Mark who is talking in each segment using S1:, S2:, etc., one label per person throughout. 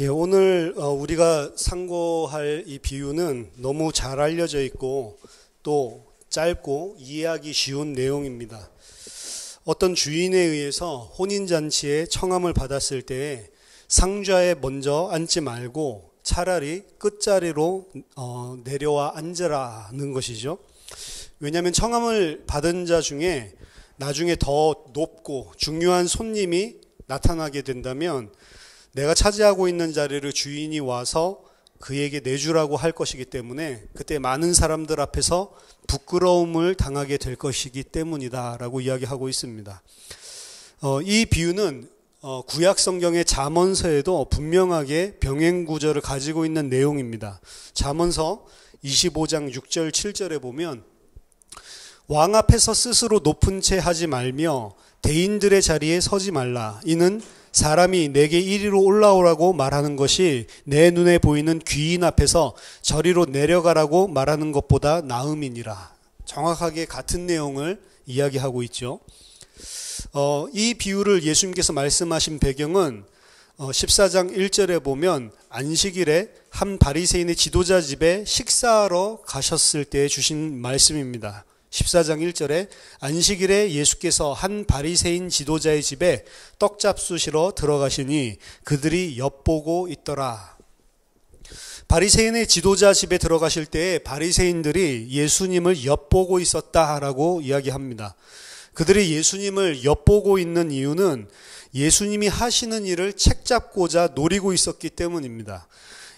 S1: 예, 오늘 우리가 상고할 이 비유는 너무 잘 알려져 있고 또 짧고 이해하기 쉬운 내용입니다. 어떤 주인에 의해서 혼인잔치에 청함을 받았을 때에 상좌에 먼저 앉지 말고 차라리 끝자리로 내려와 앉으라는 것이죠. 왜냐하면 청함을 받은 자 중에 나중에 더 높고 중요한 손님이 나타나게 된다면 내가 차지하고 있는 자리를 주인이 와서 그에게 내주라고 할 것이기 때문에 그때 많은 사람들 앞에서 부끄러움을 당하게 될 것이기 때문이다 라고 이야기하고 있습니다. 이 비유는 구약 성경의 잠언서에도 분명하게 병행 구절을 가지고 있는 내용입니다. 잠언서 25장 6절 7절에 보면 왕 앞에서 스스로 높은 채 하지 말며 대인들의 자리에 서지 말라. 이는 사람이 내게 이리로 올라오라고 말하는 것이 내 눈에 보이는 귀인 앞에서 저리로 내려가라고 말하는 것보다 나음이니라. 정확하게 같은 내용을 이야기하고 있죠. 이 비유를 예수님께서 말씀하신 배경은 14장 1절에 보면 안식일에 한 바리새인의 지도자 집에 식사하러 가셨을 때 주신 말씀입니다. 14장 1절에 안식일에 예수께서 한 바리새인 지도자의 집에 떡잡수시러 들어가시니 그들이 엿보고 있더라. 바리새인의 지도자 집에 들어가실 때에 바리새인들이 예수님을 엿보고 있었다라고 이야기합니다. 그들이 예수님을 엿보고 있는 이유는 예수님이 하시는 일을 책잡고자 노리고 있었기 때문입니다.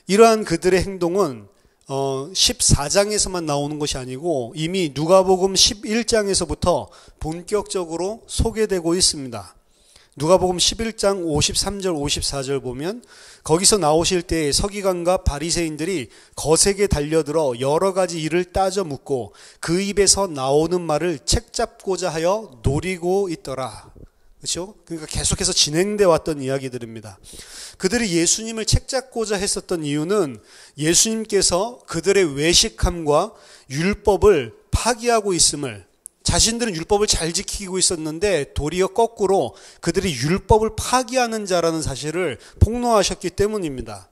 S1: 이러한 그들의 행동은 14장에서만 나오는 것이 아니고 이미 누가복음 11장에서부터 본격적으로 소개되고 있습니다. 누가복음 11장 53절 54절 보면 거기서 나오실 때 서기관과 바리새인들이 거세게 달려들어 여러 가지 일을 따져 묻고 그 입에서 나오는 말을 책잡고자 하여 노리고 있더라. 그렇죠? 그러니까 계속해서 진행돼 왔던 이야기들입니다. 그들이 예수님을 책잡고자 했었던 이유는 예수님께서 그들의 외식함과 율법을 파기하고 있음을, 자신들은 율법을 잘 지키고 있었는데 도리어 거꾸로 그들이 율법을 파기하는 자라는 사실을 폭로하셨기 때문입니다.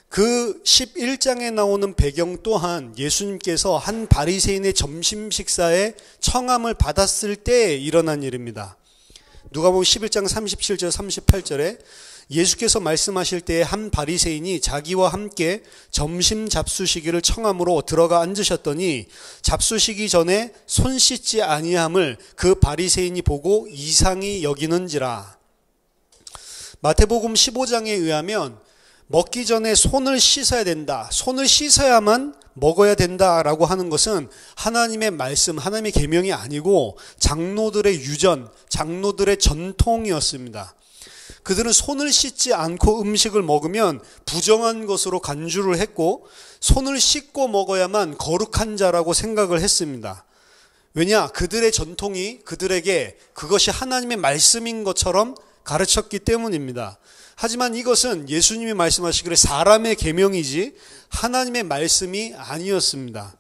S1: 그 11장에 나오는 배경 또한 예수님께서 한 바리새인의 점심 식사에 청함을 받았을 때 일어난 일입니다. 누가복음 11장 37절 38절에 예수께서 말씀하실 때에 한 바리새인이 자기와 함께 점심 잡수시기를 청함으로 들어가 앉으셨더니 잡수시기 전에 손 씻지 아니함을 그 바리새인이 보고 이상히 여기는지라. 마태복음 15장에 의하면 먹기 전에 손을 씻어야 된다. 손을 씻어야만 먹어야 된다라고 하는 것은 하나님의 말씀, 하나님의 계명이 아니고 장로들의 유전, 장로들의 전통이었습니다. 그들은 손을 씻지 않고 음식을 먹으면 부정한 것으로 간주를 했고 손을 씻고 먹어야만 거룩한 자라고 생각을 했습니다. 왜냐? 그들의 전통이 그들에게 그것이 하나님의 말씀인 것처럼 가르쳤기 때문입니다. 하지만 이것은 예수님이 말씀하시기를 사람의 계명이지 하나님의 말씀이 아니었습니다.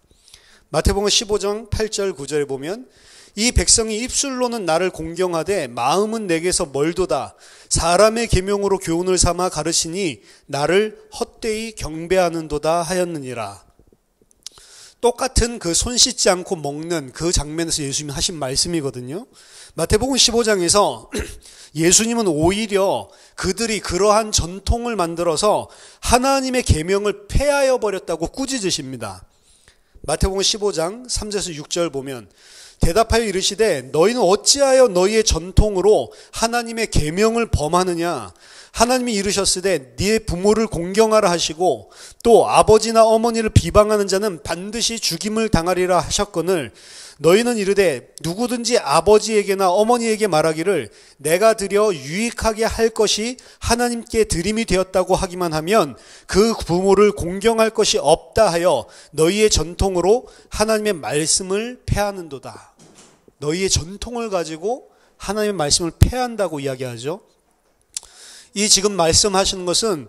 S1: 마태복음 15장 8절 9절에 보면 이 백성이 입술로는 나를 공경하되 마음은 내게서 멀도다. 사람의 계명으로 교훈을 삼아 가르치니 나를 헛되이 경배하는도다 하였느니라. 똑같은 그 손 씻지 않고 먹는 그 장면에서 예수님이 하신 말씀이거든요. 마태복음 15장에서 예수님은 오히려 그들이 그러한 전통을 만들어서 하나님의 계명을 폐하여 버렸다고 꾸짖으십니다. 마태복음 15장 3절에서 6절 보면 대답하여 이르시되 너희는 어찌하여 너희의 전통으로 하나님의 계명을 범하느냐. 하나님이 이르셨으되 네 부모를 공경하라 하시고 또 아버지나 어머니를 비방하는 자는 반드시 죽임을 당하리라 하셨거늘 너희는 이르되 누구든지 아버지에게나 어머니에게 말하기를 내가 드려 유익하게 할 것이 하나님께 드림이 되었다고 하기만 하면 그 부모를 공경할 것이 없다 하여 너희의 전통으로 하나님의 말씀을 폐하는도다. 너희의 전통을 가지고 하나님의 말씀을 폐한다고 이야기하죠. 이 지금 말씀하시는 것은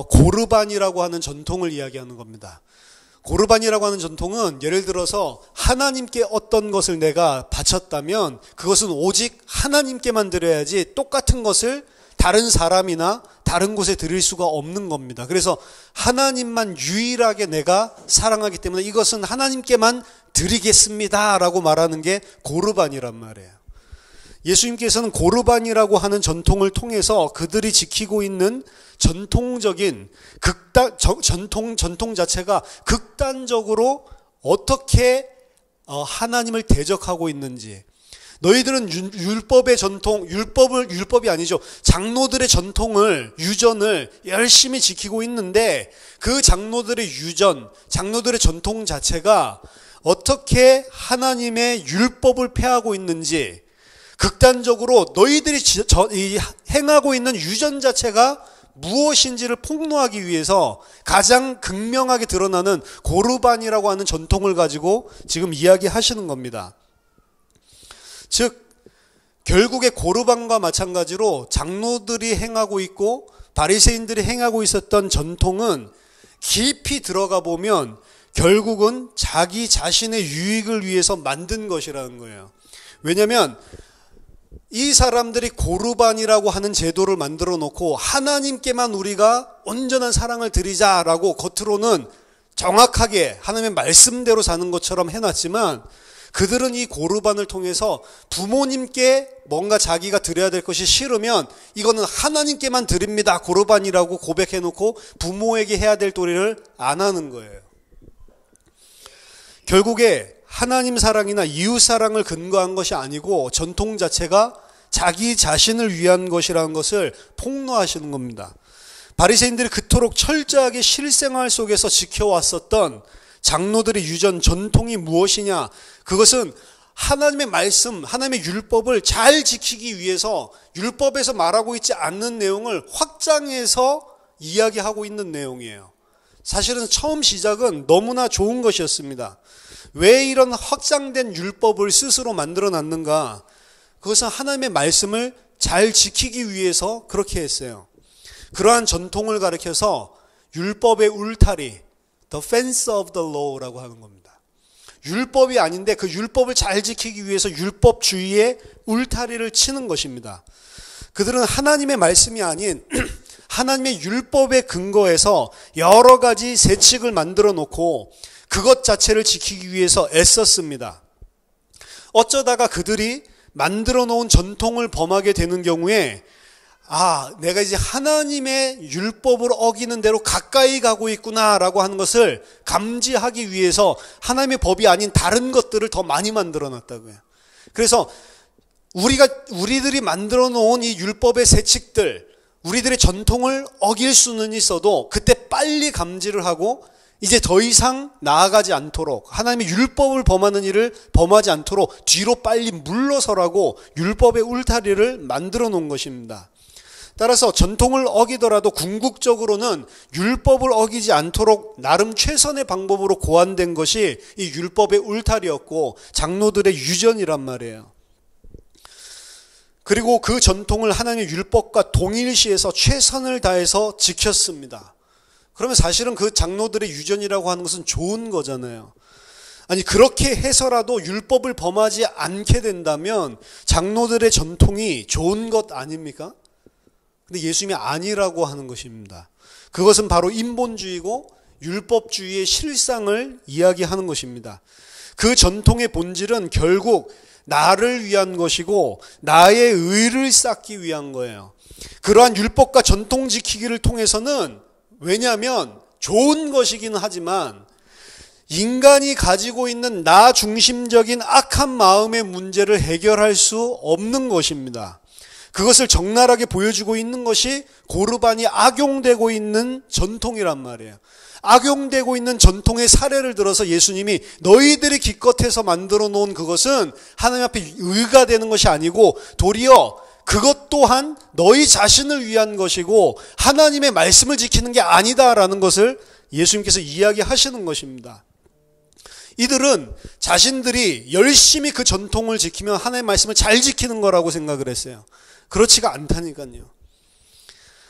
S1: 고르반이라고 하는 전통을 이야기하는 겁니다. 고르반이라고 하는 전통은 예를 들어서 하나님께 어떤 것을 내가 바쳤다면 그것은 오직 하나님께만 드려야지 똑같은 것을 다른 사람이나 다른 곳에 드릴 수가 없는 겁니다. 그래서 하나님만 유일하게 내가 사랑하기 때문에 이것은 하나님께만 드리겠습니다 라고 말하는 게 고르반이란 말이에요. 예수님께서는 고르반이라고 하는 전통을 통해서 그들이 지키고 있는 전통적인 전통 자체가 극단적으로 어떻게 하나님을 대적하고 있는지, 너희들은 율법의 전통, 율법이 아니죠. 장로들의 전통을, 유전을 열심히 지키고 있는데 그 장로들의 유전, 장로들의 전통 자체가 어떻게 하나님의 율법을 폐하고 있는지, 극단적으로 너희들이 행하고 있는 유전 자체가 무엇인지를 폭로하기 위해서 가장 극명하게 드러나는 고르반이라고 하는 전통을 가지고 지금 이야기하시는 겁니다. 즉 결국에 고르반과 마찬가지로 장로들이 행하고 있고 바리새인들이 행하고 있었던 전통은 깊이 들어가 보면 결국은 자기 자신의 유익을 위해서 만든 것이라는 거예요. 왜냐하면 이 사람들이 고르반이라고 하는 제도를 만들어 놓고 하나님께만 우리가 온전한 사랑을 드리자라고 겉으로는 정확하게 하나님의 말씀대로 사는 것처럼 해놨지만, 그들은 이 고르반을 통해서 부모님께 뭔가 자기가 드려야 될 것이 싫으면 이거는 하나님께만 드립니다 고르반이라고 고백해놓고 부모에게 해야 될 도리를 안 하는 거예요. 결국에 하나님 사랑이나 이웃 사랑을 근거한 것이 아니고 전통 자체가 자기 자신을 위한 것이라는 것을 폭로하시는 겁니다. 바리새인들이 그토록 철저하게 실생활 속에서 지켜왔었던 장로들의 유전, 전통이 무엇이냐? 그것은 하나님의 말씀, 하나님의 율법을 잘 지키기 위해서 율법에서 말하고 있지 않는 내용을 확장해서 이야기하고 있는 내용이에요. 사실은 처음 시작은 너무나 좋은 것이었습니다. 왜 이런 확장된 율법을 스스로 만들어 놨는가? 그것은 하나님의 말씀을 잘 지키기 위해서 그렇게 했어요. 그러한 전통을 가리켜서 율법의 울타리, the fence of the law라고 하는 겁니다. 율법이 아닌데 그 율법을 잘 지키기 위해서 율법주의의 울타리를 치는 것입니다. 그들은 하나님의 말씀이 아닌 하나님의 율법에 근거해서 여러 가지 세칙을 만들어 놓고 그것 자체를 지키기 위해서 애썼습니다. 어쩌다가 그들이 만들어 놓은 전통을 범하게 되는 경우에 내가 이제 하나님의 율법을 어기는 대로 가까이 가고 있구나라고 하는 것을 감지하기 위해서 하나님의 법이 아닌 다른 것들을 더 많이 만들어 놨다고요. 그래서 우리들이 만들어 놓은 이 율법의 세칙들, 우리들의 전통을 어길 수는 있어도 그때 빨리 감지를 하고 이제 더 이상 나아가지 않도록, 하나님의 율법을 범하는 일을 범하지 않도록 뒤로 빨리 물러서라고 율법의 울타리를 만들어 놓은 것입니다. 따라서 전통을 어기더라도 궁극적으로는 율법을 어기지 않도록 나름 최선의 방법으로 고안된 것이 이 율법의 울타리였고 장로들의 유전이란 말이에요. 그리고 그 전통을 하나님의 율법과 동일시해서 최선을 다해서 지켰습니다. 그러면 사실은 그 장로들의 유전이라고 하는 것은 좋은 거잖아요. 아니 그렇게 해서라도 율법을 범하지 않게 된다면 장로들의 전통이 좋은 것 아닙니까? 근데 예수님이 아니라고 하는 것입니다. 그것은 바로 인본주의고 율법주의의 실상을 이야기하는 것입니다. 그 전통의 본질은 결국 나를 위한 것이고 나의 의를 쌓기 위한 거예요. 그러한 율법과 전통 지키기를 통해서는, 왜냐하면 좋은 것이긴 하지만 인간이 가지고 있는 나 중심적인 악한 마음의 문제를 해결할 수 없는 것입니다. 그것을 적나라하게 보여주고 있는 것이 고르반이 악용되고 있는 전통이란 말이에요. 악용되고 있는 전통의 사례를 들어서 예수님이 너희들이 기껏해서 만들어 놓은 그것은 하나님 앞에 의가 되는 것이 아니고 도리어 그것 또한 너희 자신을 위한 것이고 하나님의 말씀을 지키는 게 아니다라는 것을 예수님께서 이야기하시는 것입니다. 이들은 자신들이 열심히 그 전통을 지키면 하나님의 말씀을 잘 지키는 거라고 생각을 했어요. 그렇지가 않다니까요.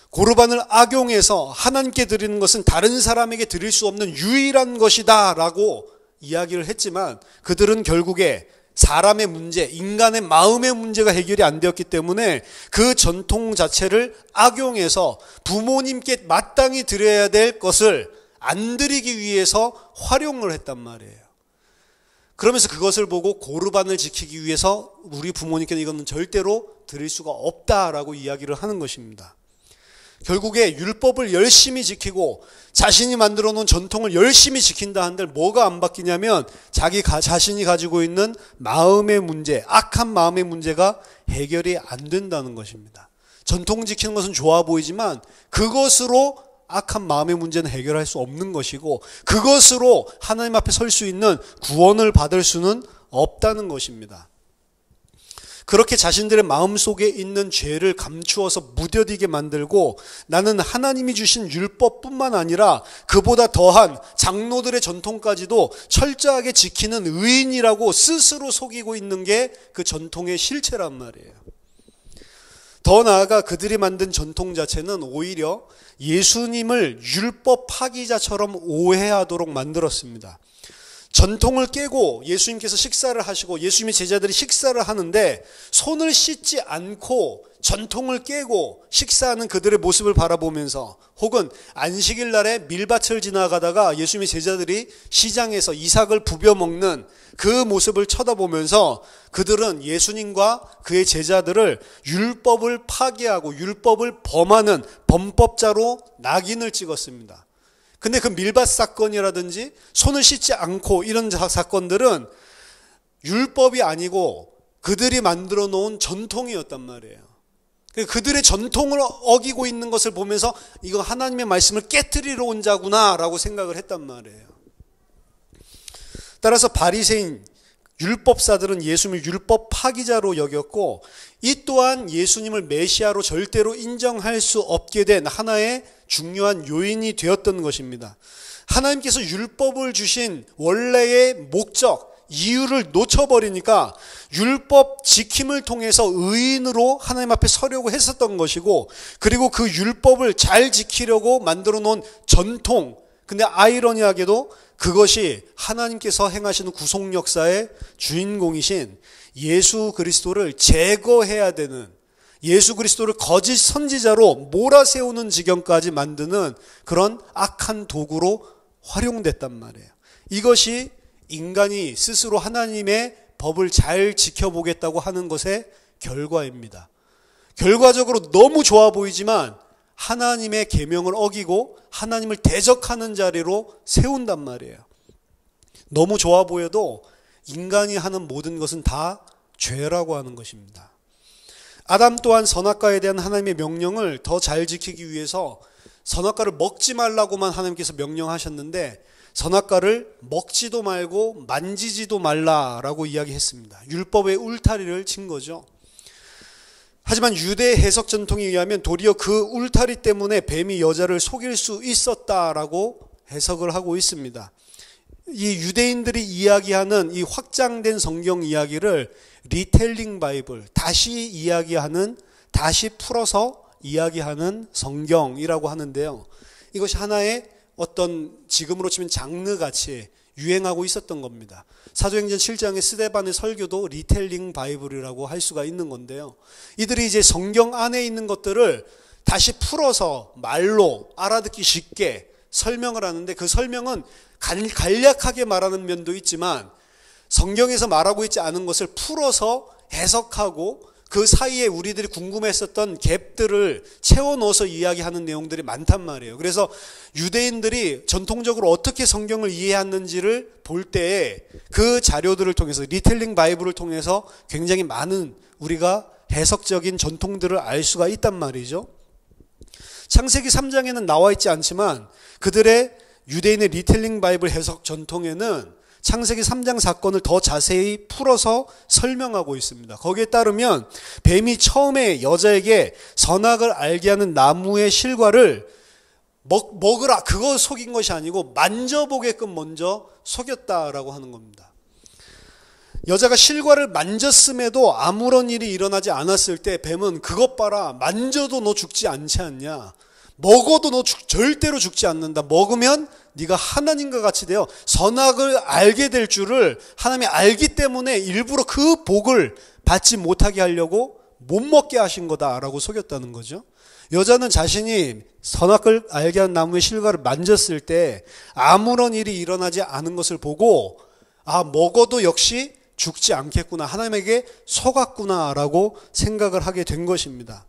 S1: 고르반을 악용해서 하나님께 드리는 것은 다른 사람에게 드릴 수 없는 유일한 것이다 라고 이야기를 했지만 그들은 결국에 사람의 문제, 인간의 마음의 문제가 해결이 안 되었기 때문에 그 전통 자체를 악용해서 부모님께 마땅히 드려야 될 것을 안 드리기 위해서 활용을 했단 말이에요. 그러면서 그것을 보고 고르반을 지키기 위해서 우리 부모님께는 이거는 절대로 드릴 수가 없다라고 이야기를 하는 것입니다. 결국에 율법을 열심히 지키고 자신이 만들어 놓은 전통을 열심히 지킨다 한들 뭐가 안 바뀌냐면 자신이 가지고 있는 마음의 문제, 악한 마음의 문제가 해결이 안 된다는 것입니다. 전통 지키는 것은 좋아 보이지만 그것으로 악한 마음의 문제는 해결할 수 없는 것이고 그것으로 하나님 앞에 설 수 있는 구원을 받을 수는 없다는 것입니다. 그렇게 자신들의 마음속에 있는 죄를 감추어서 무뎌지게 만들고 나는 하나님이 주신 율법뿐만 아니라 그보다 더한 장로들의 전통까지도 철저하게 지키는 의인이라고 스스로 속이고 있는 게 그 전통의 실체란 말이에요. 더 나아가 그들이 만든 전통 자체는 오히려 예수님을 율법 파기자처럼 오해하도록 만들었습니다. 전통을 깨고 예수님께서 식사를 하시고 예수님의 제자들이 식사를 하는데 손을 씻지 않고 전통을 깨고 식사하는 그들의 모습을 바라보면서 혹은 안식일 날에 밀밭을 지나가다가 예수님의 제자들이 시장에서 이삭을 부벼 먹는 그 모습을 쳐다보면서 그들은 예수님과 그의 제자들을 율법을 파괴하고 율법을 범하는 범법자로 낙인을 찍었습니다. 근데 그 밀밭 사건이라든지 손을 씻지 않고 이런 사건들은 율법이 아니고 그들이 만들어 놓은 전통이었단 말이에요. 그들의 전통을 어기고 있는 것을 보면서 이거 하나님의 말씀을 깨트리러 온 자구나 라고 생각을 했단 말이에요. 따라서 바리새인 율법사들은 예수님을 율법 파기자로 여겼고 이 또한 예수님을 메시아로 절대로 인정할 수 없게 된 하나의 중요한 요인이 되었던 것입니다. 하나님께서 율법을 주신 원래의 목적, 이유를 놓쳐버리니까 율법 지킴을 통해서 의인으로 하나님 앞에 서려고 했었던 것이고 그리고 그 율법을 잘 지키려고 만들어 놓은 전통, 근데 아이러니하게도 그것이 하나님께서 행하시는 구속 역사의 주인공이신 예수 그리스도를 제거해야 되는, 예수 그리스도를 거짓 선지자로 몰아세우는 지경까지 만드는 그런 악한 도구로 활용됐단 말이에요. 이것이 인간이 스스로 하나님의 법을 잘 지켜보겠다고 하는 것의 결과입니다. 결과적으로 너무 좋아 보이지만 하나님의 계명을 어기고 하나님을 대적하는 자리로 세운단 말이에요. 너무 좋아 보여도 인간이 하는 모든 것은 다 죄라고 하는 것입니다. 아담 또한 선악과에 대한 하나님의 명령을 더 잘 지키기 위해서 선악과를 먹지 말라고만 하나님께서 명령하셨는데 선악과를 먹지도 말고 만지지도 말라라고 이야기했습니다. 율법의 울타리를 친 거죠. 하지만 유대 해석 전통에 의하면 도리어 그 울타리 때문에 뱀이 여자를 속일 수 있었다라고 해석을 하고 있습니다. 이 유대인들이 이야기하는 이 확장된 성경 이야기를 리텔링 바이블, 다시 이야기하는, 다시 풀어서 이야기하는 성경이라고 하는데요. 이것이 하나의 어떤 지금으로 치면 장르같이 유행하고 있었던 겁니다. 사도행전 7장의 스데반의 설교도 리텔링 바이블이라고 할 수가 있는 건데요. 이들이 이제 성경 안에 있는 것들을 다시 풀어서 말로 알아듣기 쉽게 설명을 하는데 그 설명은 간략하게 말하는 면도 있지만 성경에서 말하고 있지 않은 것을 풀어서 해석하고 그 사이에 우리들이 궁금했었던 갭들을 채워 넣어서 이야기하는 내용들이 많단 말이에요. 그래서 유대인들이 전통적으로 어떻게 성경을 이해했는지를 볼 때에 그 자료들을 통해서 리텔링 바이블을 통해서 굉장히 많은 우리가 해석적인 전통들을 알 수가 있단 말이죠. 창세기 3장에는 나와 있지 않지만 그들의 유대인의 리텔링 바이블 해석 전통에는 창세기 3장 사건을 더 자세히 풀어서 설명하고 있습니다. 거기에 따르면 뱀이 처음에 여자에게 선악을 알게 하는 나무의 실과를 먹으라, 그거 속인 것이 아니고 만져보게끔 먼저 속였다라고 하는 겁니다. 여자가 실과를 만졌음에도 아무런 일이 일어나지 않았을 때 뱀은 그것 봐라, 만져도 너 죽지 않지 않냐, 먹어도 너 절대로 죽지 않는다. 먹으면 네가 하나님과 같이 되어 선악을 알게 될 줄을 하나님이 알기 때문에 일부러 그 복을 받지 못하게 하려고 못 먹게 하신 거다라고 속였다는 거죠. 여자는 자신이 선악을 알게 한 나무의 실과를 만졌을 때 아무런 일이 일어나지 않은 것을 보고 먹어도 역시 죽지 않겠구나, 하나님에게 속았구나라고 생각을 하게 된 것입니다.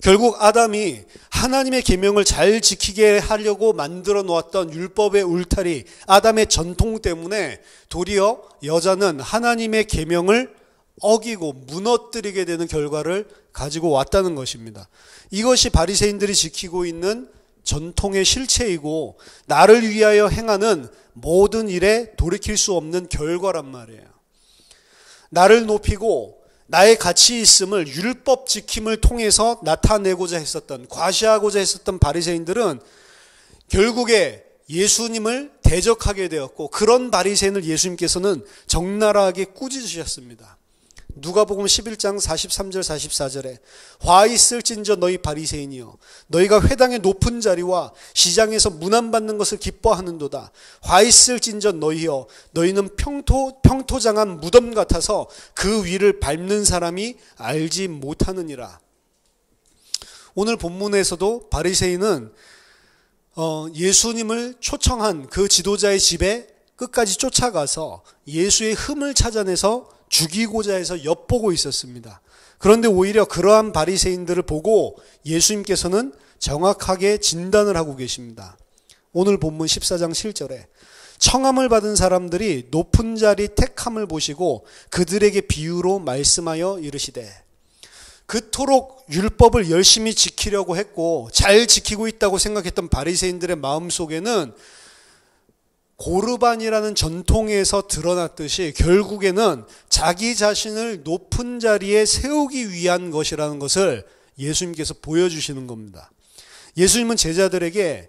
S1: 결국 아담이 하나님의 계명을 잘 지키게 하려고 만들어 놓았던 율법의 울타리, 아담의 전통 때문에 도리어 여자는 하나님의 계명을 어기고 무너뜨리게 되는 결과를 가지고 왔다는 것입니다. 이것이 바리새인들이 지키고 있는 전통의 실체이고 나를 위하여 행하는 모든 일에 돌이킬 수 없는 결과란 말이에요. 나를 높이고 나의 가치 있음을 율법 지킴을 통해서 나타내고자 했었던, 과시하고자 했었던 바리새인들은 결국에 예수님을 대적하게 되었고, 그런 바리새인을 예수님께서는 적나라하게 꾸짖으셨습니다. 누가복음 11장 43절 44절에 화 있을진저 너희 바리새인이여, 너희가 회당의 높은 자리와 시장에서 문안받는 것을 기뻐하는도다. 화 있을진저 너희여, 너희는 평토장한 무덤 같아서 그 위를 밟는 사람이 알지 못하느니라. 오늘 본문에서도 바리새인은 예수님을 초청한 그 지도자의 집에 끝까지 쫓아가서 예수의 흠을 찾아내서 죽이고자 해서 엿보고 있었습니다. 그런데 오히려 그러한 바리새인들을 보고 예수님께서는 정확하게 진단을 하고 계십니다. 오늘 본문 14장 7절에 청함을 받은 사람들이 높은 자리 택함을 보시고 그들에게 비유로 말씀하여 이르시되, 그토록 율법을 열심히 지키려고 했고 잘 지키고 있다고 생각했던 바리새인들의 마음속에는 고르반이라는 전통에서 드러났듯이 결국에는 자기 자신을 높은 자리에 세우기 위한 것이라는 것을 예수님께서 보여주시는 겁니다. 예수님은 제자들에게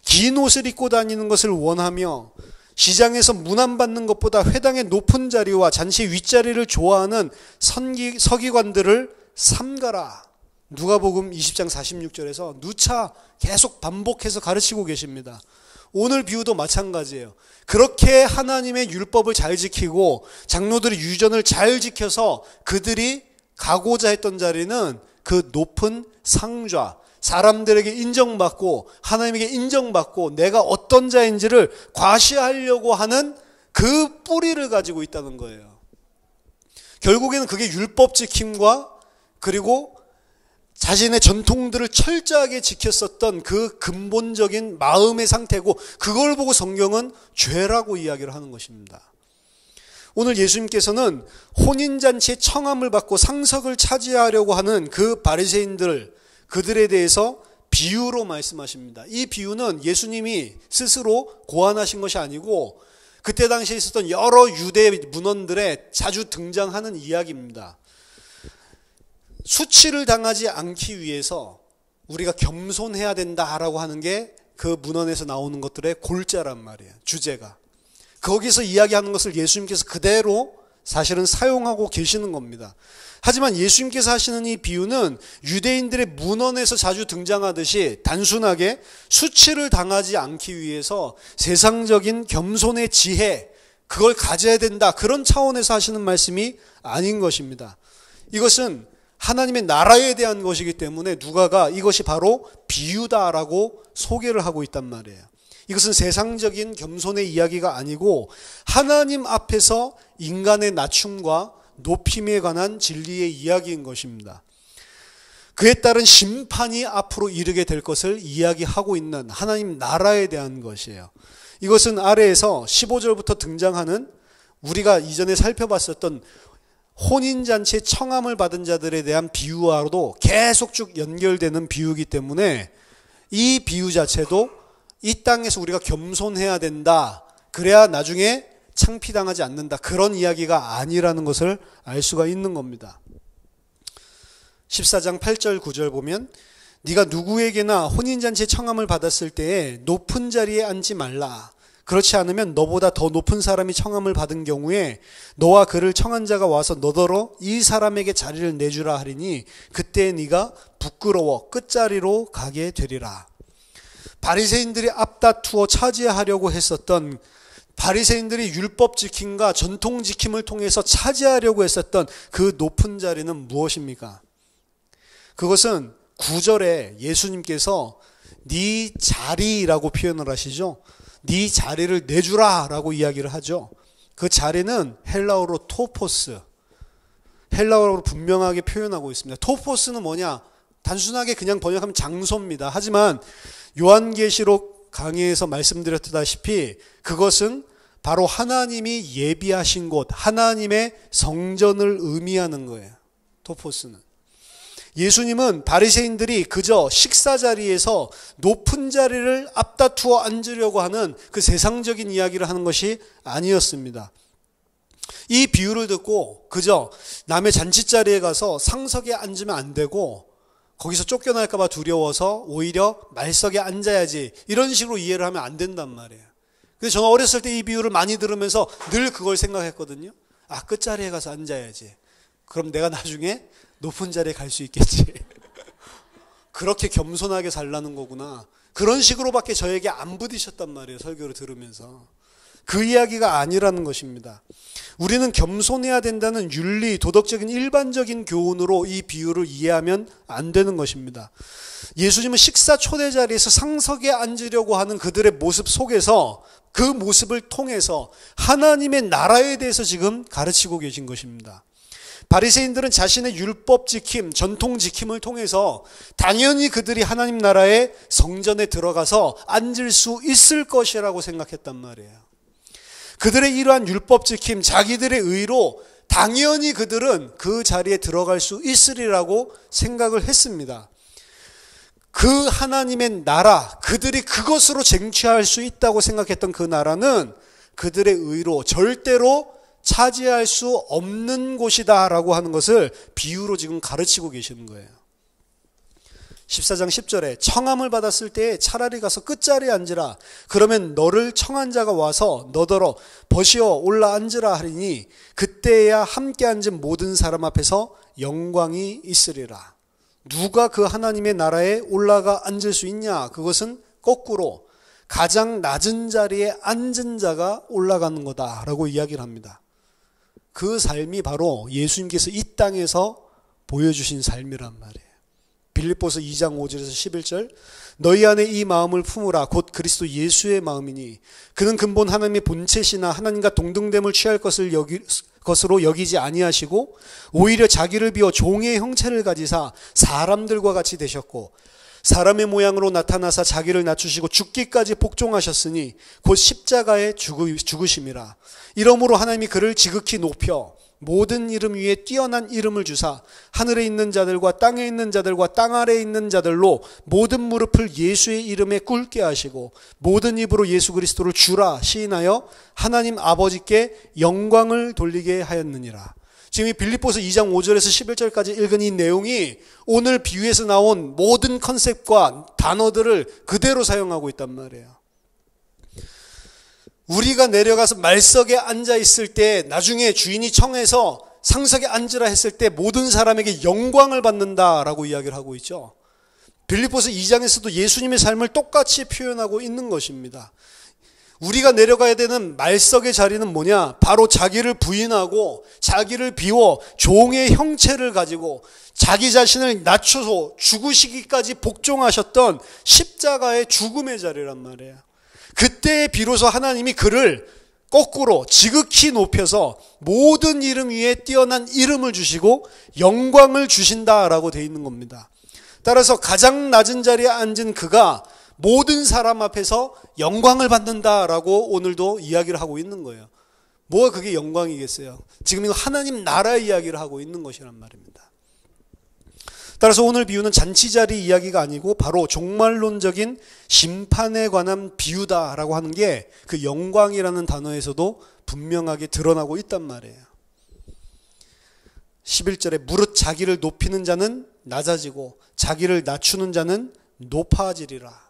S1: 긴 옷을 입고 다니는 것을 원하며 시장에서 문안받는 것보다 회당의 높은 자리와 잔치 윗자리를 좋아하는 서기관들을 삼가라. 누가복음 20장 46절에서 누차 계속 반복해서 가르치고 계십니다. 오늘 비유도 마찬가지예요. 그렇게 하나님의 율법을 잘 지키고 장로들이 유전을 잘 지켜서 그들이 가고자 했던 자리는 그 높은 상좌, 사람들에게 인정받고 하나님에게 인정받고 내가 어떤 자인지를 과시하려고 하는 그 뿌리를 가지고 있다는 거예요. 결국에는 그게 율법 지킴과 그리고 자신의 전통들을 철저하게 지켰었던 그 근본적인 마음의 상태고, 그걸 보고 성경은 죄라고 이야기를 하는 것입니다. 오늘 예수님께서는 혼인잔치에 청함을 받고 상석을 차지하려고 하는 그 바리새인들, 그들에 대해서 비유로 말씀하십니다. 이 비유는 예수님이 스스로 고안하신 것이 아니고 그때 당시에 있었던 여러 유대 문헌들에 자주 등장하는 이야기입니다. 수치를 당하지 않기 위해서 우리가 겸손해야 된다라고 하는 게 그 문헌에서 나오는 것들의 골자란 말이에요. 주제가. 거기서 이야기하는 것을 예수님께서 그대로 사실은 사용하고 계시는 겁니다. 하지만 예수님께서 하시는 이 비유는 유대인들의 문헌에서 자주 등장하듯이 단순하게 수치를 당하지 않기 위해서 세상적인 겸손의 지혜, 그걸 가져야 된다, 그런 차원에서 하시는 말씀이 아닌 것입니다. 이것은 하나님의 나라에 대한 것이기 때문에 누가가 이것이 바로 비유다라고 소개를 하고 있단 말이에요. 이것은 세상적인 겸손의 이야기가 아니고 하나님 앞에서 인간의 낮춤과 높임에 관한 진리의 이야기인 것입니다. 그에 따른 심판이 앞으로 이르게 될 것을 이야기하고 있는 하나님 나라에 대한 것이에요. 이것은 아래에서 15절부터 등장하는 우리가 이전에 살펴봤었던 혼인잔치에 청함을 받은 자들에 대한 비유와도 계속 쭉 연결되는 비유이기 때문에 이 비유 자체도 이 땅에서 우리가 겸손해야 된다, 그래야 나중에 창피당하지 않는다, 그런 이야기가 아니라는 것을 알 수가 있는 겁니다. 14장 8절 9절 보면 네가 누구에게나 혼인잔치에 청함을 받았을 때에 높은 자리에 앉지 말라. 그렇지 않으면 너보다 더 높은 사람이 청함을 받은 경우에 너와 그를 청한 자가 와서 너더러 이 사람에게 자리를 내주라 하리니 그때 네가 부끄러워 끝자리로 가게 되리라. 바리새인들이 앞다투어 차지하려고 했었던, 바리새인들이 율법 지킴과 전통 지킴을 통해서 차지하려고 했었던 그 높은 자리는 무엇입니까? 그것은 9절에 예수님께서 네 자리라고 표현을 하시죠. 네 자리를 내주라 라고 이야기를 하죠. 그 자리는 헬라어로 토포스, 헬라어로 분명하게 표현하고 있습니다. 토포스는 뭐냐? 단순하게 그냥 번역하면 장소입니다. 하지만 요한계시록 강의에서 말씀드렸다시피 그것은 바로 하나님이 예비하신 곳, 하나님의 성전을 의미하는 거예요. 토포스는. 예수님은 바리새인들이 그저 식사 자리에서 높은 자리를 앞다투어 앉으려고 하는 그 세상적인 이야기를 하는 것이 아니었습니다. 이 비유를 듣고 그저 남의 잔치자리에 가서 상석에 앉으면 안 되고 거기서 쫓겨날까 봐 두려워서 오히려 말석에 앉아야지 이런 식으로 이해를 하면 안 된단 말이에요. 근데 저는 어렸을 때 이 비유를 많이 들으면서 늘 그걸 생각했거든요. 아, 끝자리에 가서 앉아야지. 그럼 내가 나중에 높은 자리에 갈 수 있겠지. 그렇게 겸손하게 살라는 거구나. 그런 식으로밖에 저에게 안 부딪혔단 말이에요. 설교를 들으면서. 그 이야기가 아니라는 것입니다. 우리는 겸손해야 된다는 윤리, 도덕적인 일반적인 교훈으로 이 비유를 이해하면 안 되는 것입니다. 예수님은 식사 초대 자리에서 상석에 앉으려고 하는 그들의 모습 속에서 그 모습을 통해서 하나님의 나라에 대해서 지금 가르치고 계신 것입니다. 바리새인들은 자신의 율법 지킴, 전통 지킴을 통해서 당연히 그들이 하나님 나라의 성전에 들어가서 앉을 수 있을 것이라고 생각했단 말이에요. 그들의 이러한 율법 지킴, 자기들의 의로 당연히 그들은 그 자리에 들어갈 수 있으리라고 생각을 했습니다. 그 하나님의 나라, 그들이 그것으로 쟁취할 수 있다고 생각했던 그 나라는 그들의 의로 절대로 차지할 수 없는 곳이다 라고 하는 것을 비유로 지금 가르치고 계시는 거예요. 14장 10절에 청함을 받았을 때 차라리 가서 끝자리에 앉으라. 그러면 너를 청한 자가 와서 너더러 벗이어 올라 앉으라 하리니 그때야 함께 앉은 모든 사람 앞에서 영광이 있으리라. 누가 그 하나님의 나라에 올라가 앉을 수 있냐? 그것은 거꾸로 가장 낮은 자리에 앉은 자가 올라가는 거다라고 이야기를 합니다. 그 삶이 바로 예수님께서 이 땅에서 보여주신 삶이란 말이에요. 빌립보서 2장 5절에서 11절 너희 안에 이 마음을 품으라 곧 그리스도 예수의 마음이니 그는 근본 하나님의 본체시나 하나님과 동등됨을 취할 것으로 여기지 아니하시고 오히려 자기를 비워 종의 형체를 가지사 사람들과 같이 되셨고 사람의 모양으로 나타나사 자기를 낮추시고 죽기까지 복종하셨으니 곧 십자가에 죽으심이라. 이러므로 하나님이 그를 지극히 높여 모든 이름 위에 뛰어난 이름을 주사 하늘에 있는 자들과 땅에 있는 자들과 땅 아래에 있는 자들로 모든 무릎을 예수의 이름에 꿇게 하시고 모든 입으로 예수 그리스도를 주라 시인하여 하나님 아버지께 영광을 돌리게 하였느니라. 지금 이 빌립보서 2장 5절에서 11절까지 읽은 이 내용이 오늘 비유에서 나온 모든 컨셉과 단어들을 그대로 사용하고 있단 말이에요. 우리가 내려가서 말석에 앉아 있을 때 나중에 주인이 청해서 상석에 앉으라 했을 때 모든 사람에게 영광을 받는다라고 이야기를 하고 있죠. 빌립보서 2장에서도 예수님의 삶을 똑같이 표현하고 있는 것입니다. 우리가 내려가야 되는 말석의 자리는 뭐냐? 바로 자기를 부인하고 자기를 비워 종의 형체를 가지고 자기 자신을 낮춰서 죽으시기까지 복종하셨던 십자가의 죽음의 자리란 말이에요. 그때 비로소 하나님이 그를 거꾸로 지극히 높여서 모든 이름 위에 뛰어난 이름을 주시고 영광을 주신다라고 되어 있는 겁니다. 따라서 가장 낮은 자리에 앉은 그가 모든 사람 앞에서 영광을 받는다라고 오늘도 이야기를 하고 있는 거예요. 뭐가 그게 영광이겠어요? 지금 이거 하나님 나라 이야기를 하고 있는 것이란 말입니다. 따라서 오늘 비유는 잔치자리 이야기가 아니고 바로 종말론적인 심판에 관한 비유다라고 하는 게 그 영광이라는 단어에서도 분명하게 드러나고 있단 말이에요. 11절에 무릇 자기를 높이는 자는 낮아지고 자기를 낮추는 자는 높아지리라.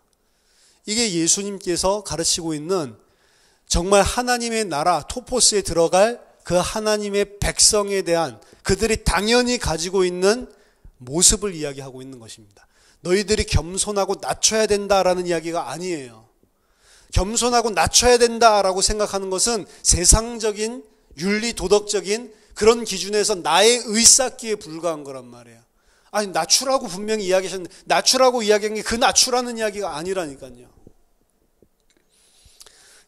S1: 이게 예수님께서 가르치고 있는 정말 하나님의 나라 토포스에 들어갈 그 하나님의 백성에 대한 그들이 당연히 가지고 있는 모습을 이야기하고 있는 것입니다. 너희들이 겸손하고 낮춰야 된다라는 이야기가 아니에요. 겸손하고 낮춰야 된다라고 생각하는 것은 세상적인 윤리 도덕적인 그런 기준에서 나의 의쌓기에 불과한 거란 말이에요. 아니 낮추라고 분명히 이야기하셨는데 낮추라고 이야기한 게 그 낮추라는 이야기가 아니라니까요.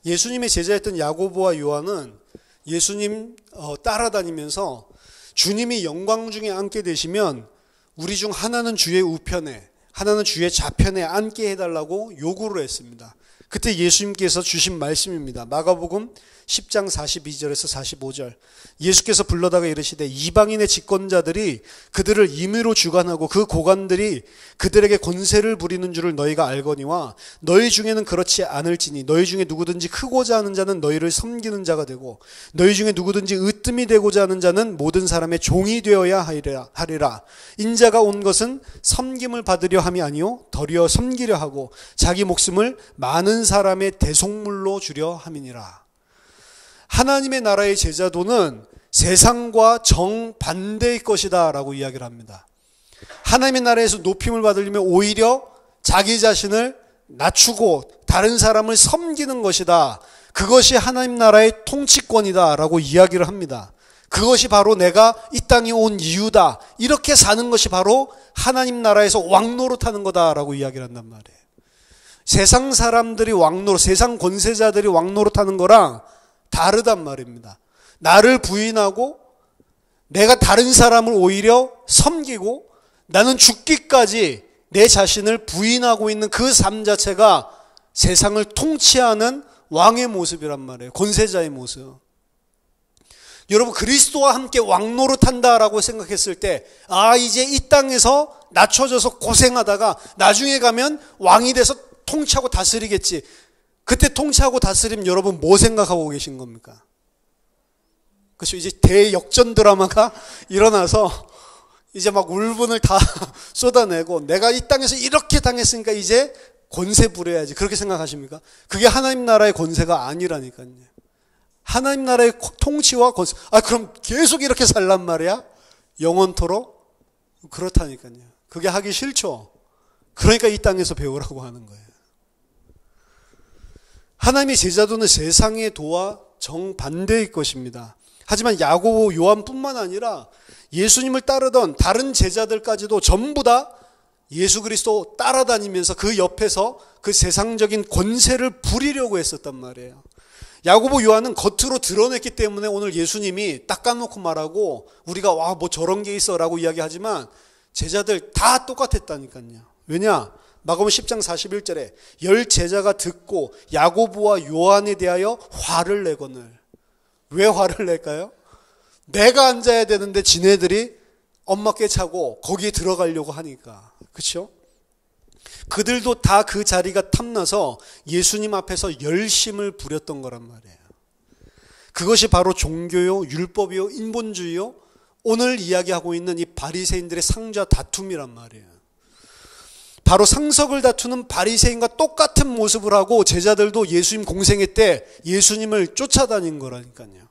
S1: 예수님의 제자였던 야고보와 요한은 예수님 따라다니면서 주님이 영광 중에 앉게 되시면 우리 중 하나는 주의 우편에 하나는 주의 좌편에 앉게 해달라고 요구를 했습니다. 그때 예수님께서 주신 말씀입니다. 마가복음 10장 42절에서 45절. 예수께서 불러다가 이르시되 이방인의 집권자들이 그들을 임의로 주관하고 그 고관들이 그들에게 권세를 부리는 줄을 너희가 알거니와 너희 중에는 그렇지 않을지니 너희 중에 누구든지 크고자 하는 자는 너희를 섬기는 자가 되고 너희 중에 누구든지 으뜸이 되고자 하는 자는 모든 사람의 종이 되어야 하리라. 인자가 온 것은 섬김을 받으려 함이 아니요 도리어 섬기려 하고 자기 목숨을 많은 사람의 대속물로 주려 함이니라. 하나님의 나라의 제자도는 세상과 정반대의 것이다 라고 이야기를 합니다. 하나님의 나라에서 높임을 받으려면 오히려 자기 자신을 낮추고 다른 사람을 섬기는 것이다. 그것이 하나님 나라의 통치권이다 라고 이야기를 합니다. 그것이 바로 내가 이 땅에 온 이유다. 이렇게 사는 것이 바로 하나님 나라에서 왕노릇하는 거다 라고 이야기를 한단 말이에요. 세상 사람들이 세상 권세자들이 왕노릇하는 거랑 다르단 말입니다. 나를 부인하고 내가 다른 사람을 오히려 섬기고 나는 죽기까지 내 자신을 부인하고 있는 그 삶 자체가 세상을 통치하는 왕의 모습이란 말이에요. 권세자의 모습. 여러분 그리스도와 함께 왕노릇한다라고 생각했을 때 이제 이 땅에서 낮춰져서 고생하다가 나중에 가면 왕이 돼서 통치하고 다스리겠지. 그때 통치하고 다스림 여러분 뭐 생각하고 계신 겁니까? 그렇죠. 이제 대역전 드라마가 일어나서 이제 막 울분을 다 쏟아내고 내가 이 땅에서 이렇게 당했으니까 이제 권세 부려야지. 그렇게 생각하십니까? 그게 하나님 나라의 권세가 아니라니까요. 하나님 나라의 통치와 권세. 그럼 계속 이렇게 살란 말이야? 영원토록? 그렇다니까요. 그게 하기 싫죠. 그러니까 이 땅에서 배우라고 하는 거예요. 하나님의 제자도는 세상의 도와 정반대의 것입니다. 하지만 야고보 요한뿐만 아니라 예수님을 따르던 다른 제자들까지도 전부 다 예수 그리스도 따라다니면서 그 옆에서 그 세상적인 권세를 부리려고 했었단 말이에요. 야고보 요한은 겉으로 드러냈기 때문에 오늘 예수님이 딱 까놓고 말하고 우리가 뭐 저런 게 있어 라고 이야기하지만 제자들 다 똑같았다니까요. 왜냐? 마가복음 10장 41절에 10 제자가 듣고 야고보와 요한에 대하여 화를 내거늘. 왜 화를 낼까요? 내가 앉아야 되는데 지네들이 엄마 깨차고 거기에 들어가려고 하니까. 그렇죠? 그들도 다 그 자리가 탐나서 예수님 앞에서 열심을 부렸던 거란 말이에요. 그것이 바로 종교요, 율법이요, 인본주의요. 오늘 이야기하고 있는 이 바리새인들의 상좌 다툼이란 말이에요. 바로 상석을 다투는 바리새인과 똑같은 모습을 하고 제자들도 예수님 공생애 때 예수님을 쫓아다닌 거라니까요.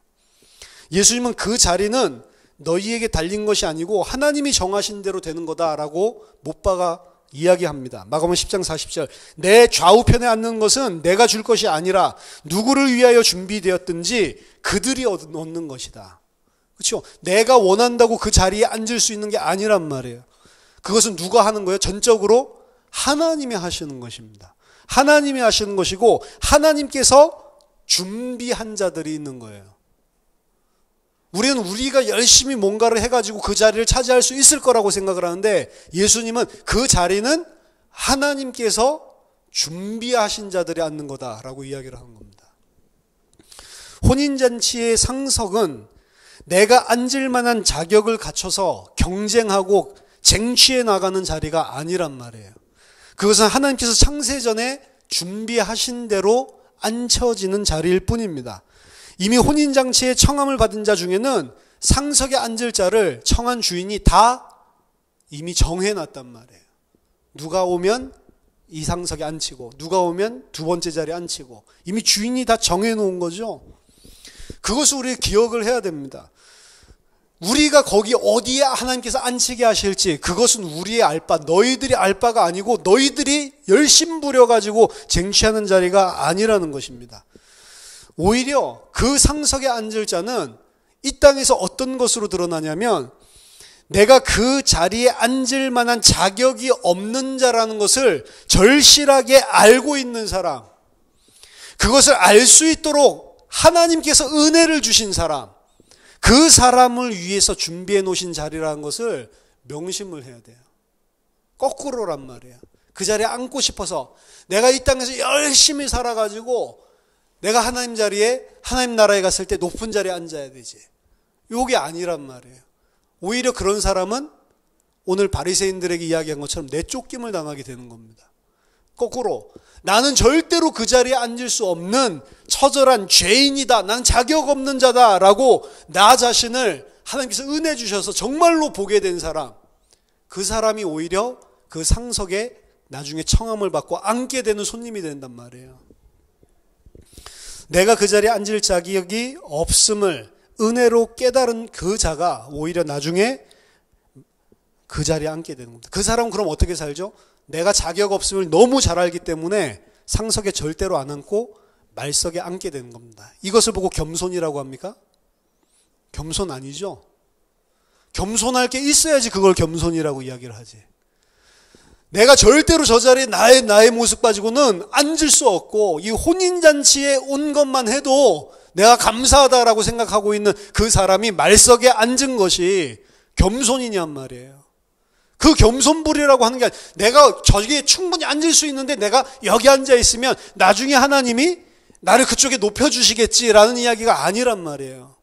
S1: 예수님은 그 자리는 너희에게 달린 것이 아니고 하나님이 정하신 대로 되는 거다라고 못 박아 이야기합니다. 마가복음 10장 40절. 내 좌우편에 앉는 것은 내가 줄 것이 아니라 누구를 위하여 준비되었든지 그들이 얻는 것이다. 그렇죠? 내가 원한다고 그 자리에 앉을 수 있는 게 아니란 말이에요. 그것은 누가 하는 거예요? 전적으로 하나님이 하시는 것입니다. 하나님이 하시는 것이고 하나님께서 준비한 자들이 있는 거예요. 우리는 우리가 열심히 뭔가를 해가지고 그 자리를 차지할 수 있을 거라고 생각을 하는데 예수님은 그 자리는 하나님께서 준비하신 자들이 앉는 거다라고 이야기를 하는 겁니다. 혼인잔치의 상석은 내가 앉을 만한 자격을 갖춰서 경쟁하고 쟁취해 나가는 자리가 아니란 말이에요. 그것은 하나님께서 창세전에 준비하신 대로 앉혀지는 자리일 뿐입니다. 이미 혼인잔치에 청함을 받은 자 중에는 상석에 앉을 자를 청한 주인이 다 이미 정해놨단 말이에요. 누가 오면 이 상석에 앉히고 누가 오면 두 번째 자리에 앉히고 이미 주인이 다 정해놓은 거죠. 그것을 우리 기억을 해야 됩니다. 우리가 거기 어디에 하나님께서 앉히게 하실지 그것은 우리의 알바, 너희들이 알바가 아니고 너희들이 열심 부려가지고 쟁취하는 자리가 아니라는 것입니다. 오히려 그 상석에 앉을 자는 이 땅에서 어떤 것으로 드러나냐면 내가 그 자리에 앉을 만한 자격이 없는 자라는 것을 절실하게 알고 있는 사람, 그것을 알 수 있도록 하나님께서 은혜를 주신 사람, 그 사람을 위해서 준비해 놓으신 자리라는 것을 명심을 해야 돼요. 거꾸로란 말이에요. 그 자리에 앉고 싶어서 내가 이 땅에서 열심히 살아가지고 내가 하나님 자리에, 하나님 나라에 갔을 때 높은 자리에 앉아야 되지. 이게 아니란 말이에요. 오히려 그런 사람은 오늘 바리새인들에게 이야기한 것처럼 내쫓김을 당하게 되는 겁니다. 거꾸로 나는 절대로 그 자리에 앉을 수 없는 처절한 죄인이다, 난 자격 없는 자다라고 나 자신을 하나님께서 은혜 주셔서 정말로 보게 된 사람, 그 사람이 오히려 그 상석에 나중에 청함을 받고 앉게 되는 손님이 된단 말이에요. 내가 그 자리에 앉을 자격이 없음을 은혜로 깨달은 그 자가 오히려 나중에 그 자리에 앉게 되는 겁니다. 그 사람은 그럼 어떻게 살죠? 내가 자격 없음을 너무 잘 알기 때문에 상석에 절대로 안 앉고 말석에 앉게 되는 겁니다. 이것을 보고 겸손이라고 합니까? 겸손 아니죠. 겸손할 게 있어야지 그걸 겸손이라고 이야기를 하지. 내가 절대로 저 자리에 나의 모습 가지고는 앉을 수 없고 이 혼인잔치에 온 것만 해도 내가 감사하다라고 생각하고 있는 그 사람이 말석에 앉은 것이 겸손이냔 말이에요. 그 겸손불이라고 하는 게 아니라 내가 저기에 충분히 앉을 수 있는데 내가 여기 앉아 있으면 나중에 하나님이 나를 그쪽에 높여주시겠지라는 이야기가 아니란 말이에요.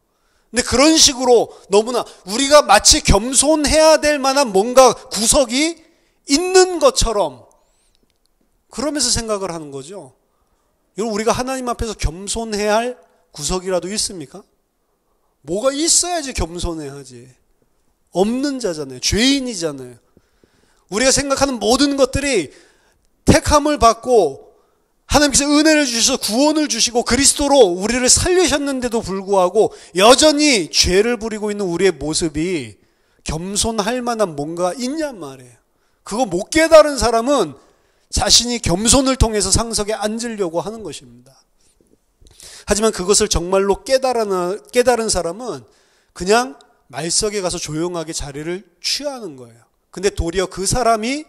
S1: 근데 그런 식으로 너무나 우리가 마치 겸손해야 될 만한 뭔가 구석이 있는 것처럼 그러면서 생각을 하는 거죠. 여러분, 우리가 하나님 앞에서 겸손해야 할 구석이라도 있습니까? 뭐가 있어야지 겸손해야지. 없는 자잖아요. 죄인이잖아요. 우리가 생각하는 모든 것들이 택함을 받고 하나님께서 은혜를 주셔서 구원을 주시고 그리스도로 우리를 살리셨는데도 불구하고 여전히 죄를 부리고 있는 우리의 모습이 겸손할 만한 뭔가 있냔 말이에요. 그거 못 깨달은 사람은 자신이 겸손을 통해서 상석에 앉으려고 하는 것입니다. 하지만 그것을 정말로 깨달은 사람은 그냥 말석에 가서 조용하게 자리를 취하는 거예요. 근데 도리어 그 사람이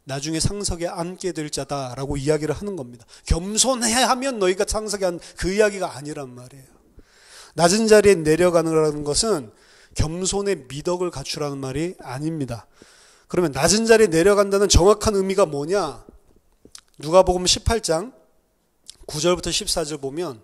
S1: 나중에 상석에 앉게 될 자다라고 이야기를 하는 겁니다. 겸손해야 하면 너희가 상석에 앉는 그 이야기가 아니란 말이에요. 낮은 자리에 내려가는 것은 겸손의 미덕을 갖추라는 말이 아닙니다. 그러면 낮은 자리에 내려간다는 정확한 의미가 뭐냐? 누가복음 18장 9절부터 14절 보면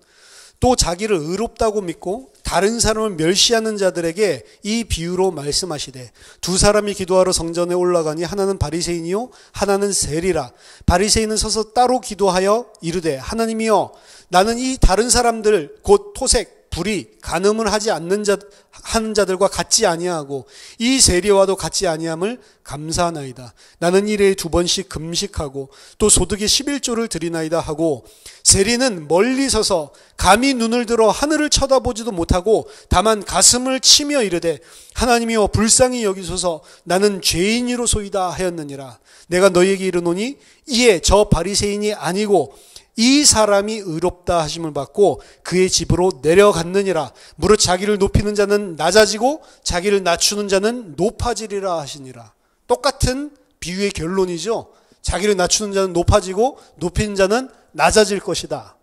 S1: 또 자기를 의롭다고 믿고 다른 사람을 멸시하는 자들에게 이 비유로 말씀하시되 두 사람이 기도하러 성전에 올라가니 하나는 바리새인이요 하나는 세리라. 바리새인은 서서 따로 기도하여 이르되 하나님이여 나는 이 다른 사람들 곧 토색 불의 간음을 하지 않는 하는 자들과 같지 아니하고 이 세리와도 같지 아니함을 감사하나이다. 나는 일에 2번씩 금식하고 또 소득의 11조를 드리나이다 하고 세리는 멀리 서서 감히 눈을 들어 하늘을 쳐다보지도 못하고 다만 가슴을 치며 이르되 하나님이여 불쌍히 여기소서 나는 죄인이로소이다 하였느니라. 내가 너희에게 이르노니 이에 저 바리새인이 아니고 이 사람이 의롭다 하심을 받고 그의 집으로 내려갔느니라. 무릇 자기를 높이는 자는 낮아지고 자기를 낮추는 자는 높아지리라 하시니라. 똑같은 비유의 결론이죠. 자기를 낮추는 자는 높아지고 높이는 자는 낮아질 것이다.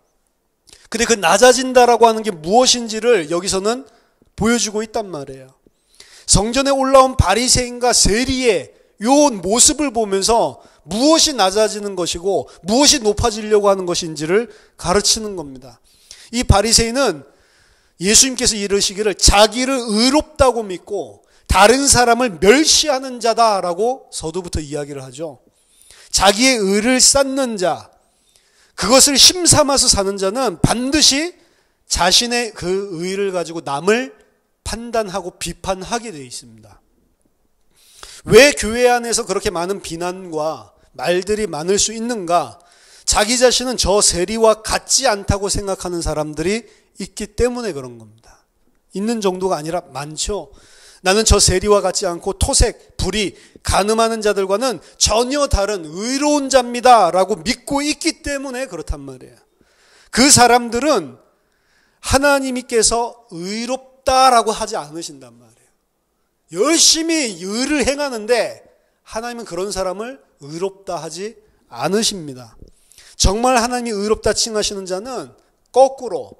S1: 근데 그 낮아진다라고 하는 게 무엇인지를 여기서는 보여주고 있단 말이에요. 성전에 올라온 바리새인과 세리의 요 모습을 보면서 무엇이 낮아지는 것이고 무엇이 높아지려고 하는 것인지를 가르치는 겁니다. 이 바리새인은 예수님께서 이르시기를 자기를 의롭다고 믿고 다른 사람을 멸시하는 자다라고 서두부터 이야기를 하죠. 자기의 의를 쌓는 자, 그것을 힘삼아서 사는 자는 반드시 자신의 그 의를 가지고 남을 판단하고 비판하게 되어 있습니다. 왜 교회 안에서 그렇게 많은 비난과 말들이 많을 수 있는가? 자기 자신은 저 세리와 같지 않다고 생각하는 사람들이 있기 때문에 그런 겁니다. 있는 정도가 아니라 많죠. 나는 저 세리와 같지 않고 토색, 불의, 간음하는 자들과는 전혀 다른 의로운 자입니다 라고 믿고 있기 때문에 그렇단 말이에요. 그 사람들은 하나님께서 의롭다라고 하지 않으신단 말이에요. 열심히 의를 행하는데 하나님은 그런 사람을 의롭다 하지 않으십니다. 정말 하나님이 의롭다 칭하시는 자는 거꾸로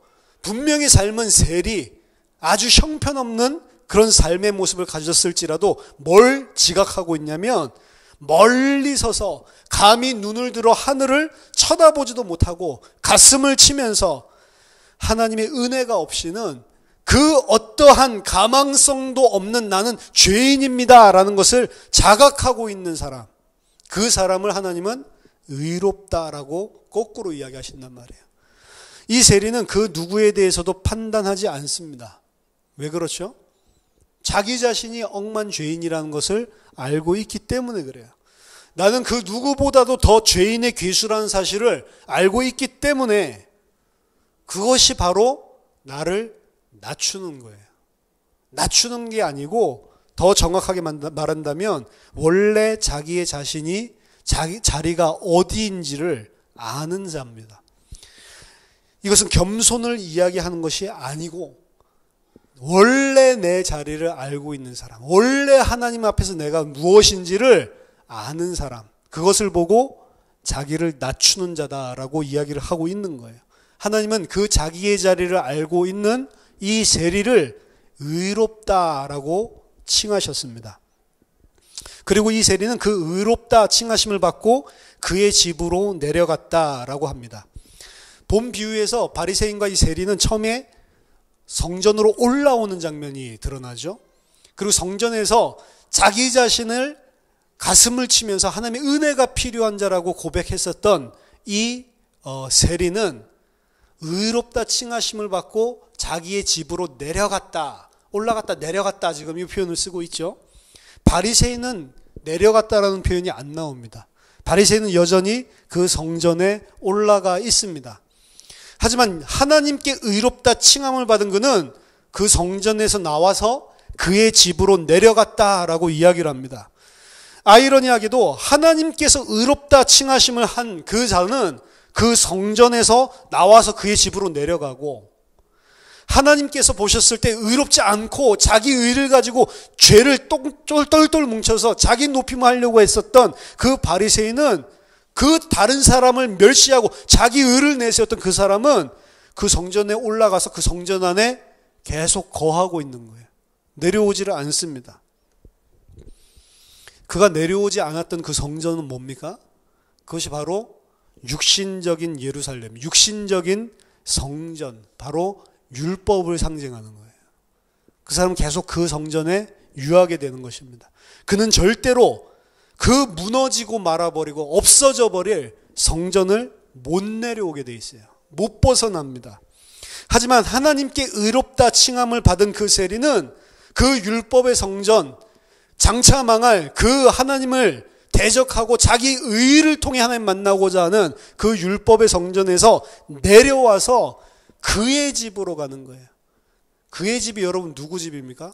S1: 분명히 삶은 세리, 아주 형편없는 그런 삶의 모습을 가졌을지라도 뭘 지각하고 있냐면 멀리 서서 감히 눈을 들어 하늘을 쳐다보지도 못하고 가슴을 치면서 하나님의 은혜가 없이는 그 어떠한 가망성도 없는 나는 죄인입니다 라는 것을 자각하고 있는 사람, 그 사람을 하나님은 의롭다라고 거꾸로 이야기하신단 말이에요. 이 세리는 그 누구에 대해서도 판단하지 않습니다. 왜 그렇죠? 자기 자신이 억만 죄인이라는 것을 알고 있기 때문에 그래요. 나는 그 누구보다도 더 죄인의 괴수라는 사실을 알고 있기 때문에 그것이 바로 나를 낮추는 거예요. 낮추는 게 아니고 더 정확하게 말한다면 원래 자기의 자신이 자기 자리가 어디인지를 아는 자입니다. 이것은 겸손을 이야기하는 것이 아니고 원래 내 자리를 알고 있는 사람, 원래 하나님 앞에서 내가 무엇인지를 아는 사람, 그것을 보고 자기를 낮추는 자다라고 이야기를 하고 있는 거예요. 하나님은 그 자기의 자리를 알고 있는 이 세리를 의롭다라고 칭하셨습니다. 그리고 이 세리는 그 의롭다 칭하심을 받고 그의 집으로 내려갔다라고 합니다. 본 비유에서 바리새인과 이 세리는 처음에 성전으로 올라오는 장면이 드러나죠. 그리고 성전에서 자기 자신을 가슴을 치면서 하나님의 은혜가 필요한 자라고 고백했었던 이 세리는 의롭다 칭하심을 받고 자기의 집으로 내려갔다, 올라갔다, 내려갔다, 지금 이 표현을 쓰고 있죠. 바리새인은 내려갔다라는 표현이 안 나옵니다. 바리새인은 여전히 그 성전에 올라가 있습니다. 하지만 하나님께 의롭다 칭함을 받은 그는 그 성전에서 나와서 그의 집으로 내려갔다라고 이야기를 합니다. 아이러니하게도 하나님께서 의롭다 칭하심을 한 그 자는 그 성전에서 나와서 그의 집으로 내려가고, 하나님께서 보셨을 때 의롭지 않고 자기 의를 가지고 죄를 똘똘 뭉쳐서 자기 높임을 하려고 했었던 그 바리새인은, 그 다른 사람을 멸시하고 자기 의를 내세웠던 그 사람은 그 성전에 올라가서 그 성전 안에 계속 거하고 있는 거예요. 내려오지를 않습니다. 그가 내려오지 않았던 그 성전은 뭡니까? 그것이 바로 육신적인 예루살렘, 육신적인 성전, 바로 율법을 상징하는 거예요. 그 사람은 계속 그 성전에 유하게 되는 것입니다. 그는 절대로 그 무너지고 말아버리고 없어져 버릴 성전을 못 내려오게 돼 있어요. 못 벗어납니다. 하지만 하나님께 의롭다 칭함을 받은 그 세리는 그 율법의 성전, 장차 망할 그 하나님을 대적하고 자기 의를 통해 하나님 만나고자 하는 그 율법의 성전에서 내려와서 그의 집으로 가는 거예요. 그의 집이 여러분 누구 집입니까?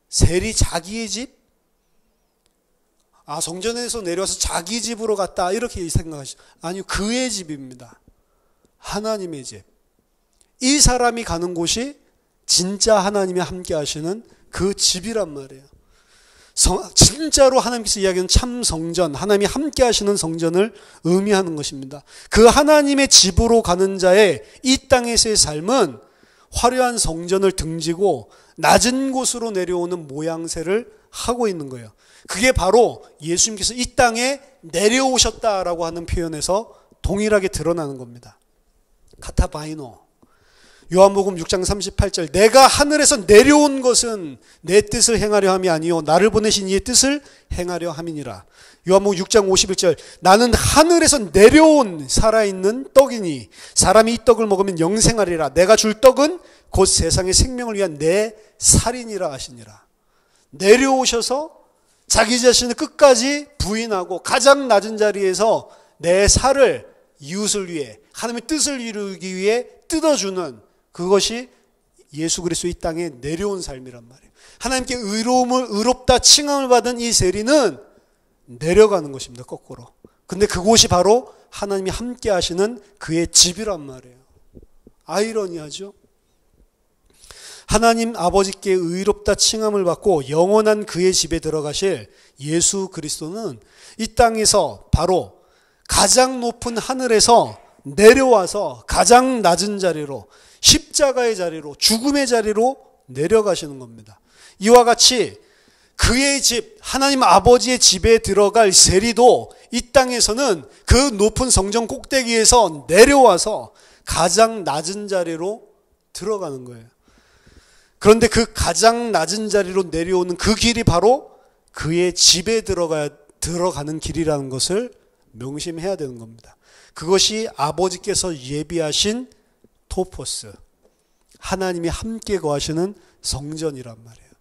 S1: 세리 자기의 집? 성전에서 내려와서 자기 집으로 갔다 이렇게 생각하시죠. 아니요, 그의 집입니다. 하나님의 집. 이 사람이 가는 곳이 진짜 하나님이 함께 하시는 그 집이란 말이에요. 진짜로 하나님께서 이야기하는 참 성전, 하나님이 함께 하시는 성전을 의미하는 것입니다. 그 하나님의 집으로 가는 자의 이 땅에서의 삶은 화려한 성전을 등지고 낮은 곳으로 내려오는 모양새를 하고 있는 거예요. 그게 바로 예수님께서 이 땅에 내려오셨다라고 하는 표현에서 동일하게 드러나는 겁니다. 카타바이노. 요한복음 6장 38절, 내가 하늘에서 내려온 것은 내 뜻을 행하려 함이 아니요 나를 보내신 이의 뜻을 행하려 함이니라. 요한복음 6장 51절, 나는 하늘에서 내려온 살아있는 떡이니 사람이 이 떡을 먹으면 영생하리라. 내가 줄 떡은 곧 세상의 생명을 위한 내 살이니라 하시니라. 내려오셔서 자기 자신을 끝까지 부인하고 가장 낮은 자리에서 내 살을 이웃을 위해 하나님의 뜻을 이루기 위해 뜯어주는 그것이 예수 그리스도 이 땅에 내려온 삶이란 말이에요. 하나님께 의롭다 칭함을 받은 이 세리는 내려가는 것입니다. 거꾸로. 근데 그곳이 바로 하나님이 함께 하시는 그의 집이란 말이에요. 아이러니하죠. 하나님 아버지께 의롭다 칭함을 받고 영원한 그의 집에 들어가실 예수 그리스도는 이 땅에서 바로 가장 높은 하늘에서 내려와서 가장 낮은 자리로, 십자가의 자리로, 죽음의 자리로 내려가시는 겁니다. 이와 같이 그의 집, 하나님 아버지의 집에 들어갈 세리도 이 땅에서는 그 높은 성전 꼭대기에서 내려와서 가장 낮은 자리로 들어가는 거예요. 그런데 그 가장 낮은 자리로 내려오는 그 길이 바로 그의 집에 들어가는 길이라는 것을 명심해야 되는 겁니다. 그것이 아버지께서 예비하신 토포스, 하나님이 함께 거하시는 성전이란 말이에요.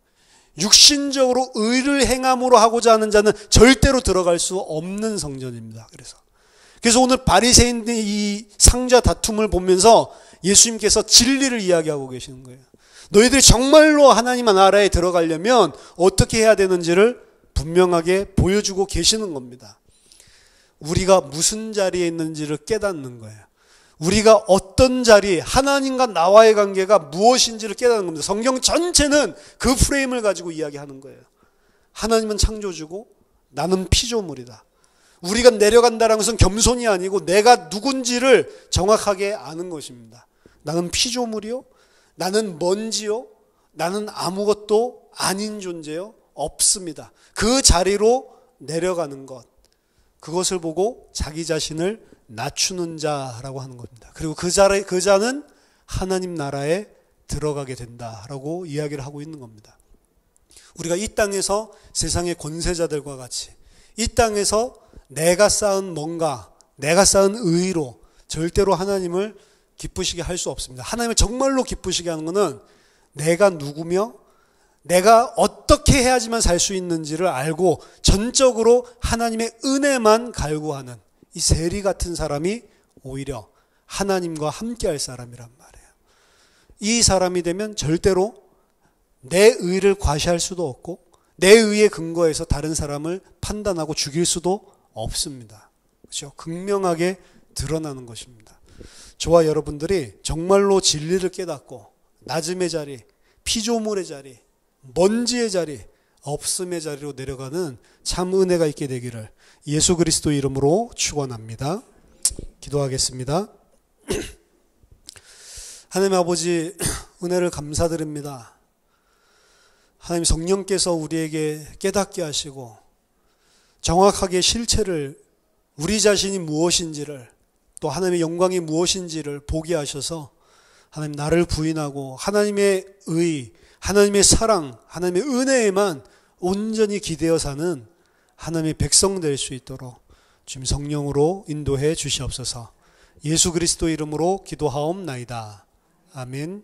S1: 육신적으로 의를 행함으로 하고자 하는 자는 절대로 들어갈 수 없는 성전입니다. 그래서 오늘 바리새인들의 이 상자 다툼을 보면서 예수님께서 진리를 이야기하고 계시는 거예요. 너희들이 정말로 하나님 나라에 들어가려면 어떻게 해야 되는지를 분명하게 보여주고 계시는 겁니다. 우리가 무슨 자리에 있는지를 깨닫는 거예요. 우리가 어떤 자리, 하나님과 나와의 관계가 무엇인지를 깨닫는 겁니다. 성경 전체는 그 프레임을 가지고 이야기하는 거예요. 하나님은 창조주고 나는 피조물이다. 우리가 내려간다는 것은 겸손이 아니고 내가 누군지를 정확하게 아는 것입니다. 나는 피조물이요? 나는 먼지요? 나는 아무것도 아닌 존재요? 없습니다. 그 자리로 내려가는 것. 그것을 보고 자기 자신을 낮추는 자라고 하는 겁니다. 그리고 그 자는 하나님 나라에 들어가게 된다라고 이야기를 하고 있는 겁니다. 우리가 이 땅에서 세상의 권세자들과 같이 이 땅에서 내가 쌓은 뭔가, 내가 쌓은 의로 절대로 하나님을 기쁘시게 할 수 없습니다. 하나님을 정말로 기쁘시게 하는 것은 내가 누구며 내가 어떻게 해야지만 살 수 있는지를 알고 전적으로 하나님의 은혜만 갈구하는 이 세리 같은 사람이 오히려 하나님과 함께할 사람이란 말이에요. 이 사람이 되면 절대로 내 의를 과시할 수도 없고 내 의에 근거해서 다른 사람을 판단하고 죽일 수도 없습니다. 그렇죠? 극명하게 드러나는 것입니다. 저와 여러분들이 정말로 진리를 깨닫고 낮음의 자리, 피조물의 자리, 먼지의 자리, 없음의 자리로 내려가는 참 은혜가 있게 되기를 예수 그리스도 이름으로 축원합니다. 기도하겠습니다. 하나님 아버지, 은혜를 감사드립니다. 하나님 성령께서 우리에게 깨닫게 하시고 정확하게 실체를, 우리 자신이 무엇인지를, 또 하나님의 영광이 무엇인지를 보게 하셔서 하나님 나를 부인하고 하나님의 의, 하나님의 사랑, 하나님의 은혜에만 온전히 기대어 사는 하나님의 백성 될 수 있도록 주님 성령으로 인도해 주시옵소서. 예수 그리스도 이름으로 기도하옵나이다. 아멘.